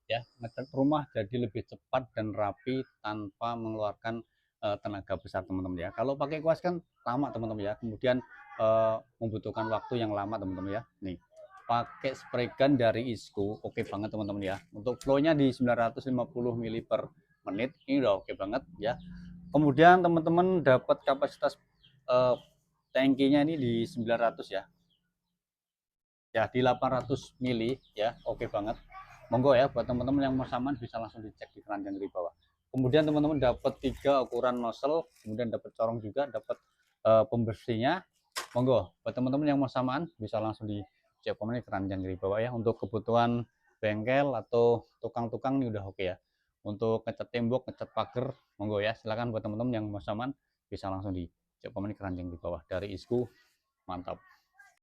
Ya, ngecat rumah jadi lebih cepat dan rapi tanpa mengeluarkan tenaga besar teman-teman ya. Kalau pakai kuas kan lama teman-teman ya, kemudian membutuhkan waktu yang lama teman-teman ya. Nih, pakai spray gun dari Isco oke banget teman-teman ya. Untuk flow-nya di 950 mili per menit ini udah oke banget ya. Kemudian teman-teman dapat kapasitas eh, tangkinya ini di 900 ya. Ya, di 800 mili ya, oke banget. Monggo ya buat teman-teman yang mau saman bisa langsung dicek di keranjang di bawah. Kemudian teman-teman dapat 3 ukuran nozzle, kemudian dapat corong juga, dapat pembersihnya. Monggo buat teman-teman yang mau samaan bisa langsung dicek komen di keranjang di bawah ya. Untuk kebutuhan bengkel atau tukang-tukang ini udah oke ya. Untuk ngecat tembok, ngecat pagar, monggo ya. Silakan buat teman-teman yang mau samaan bisa langsung dicek komen di keranjang di bawah dari Isku. Mantap.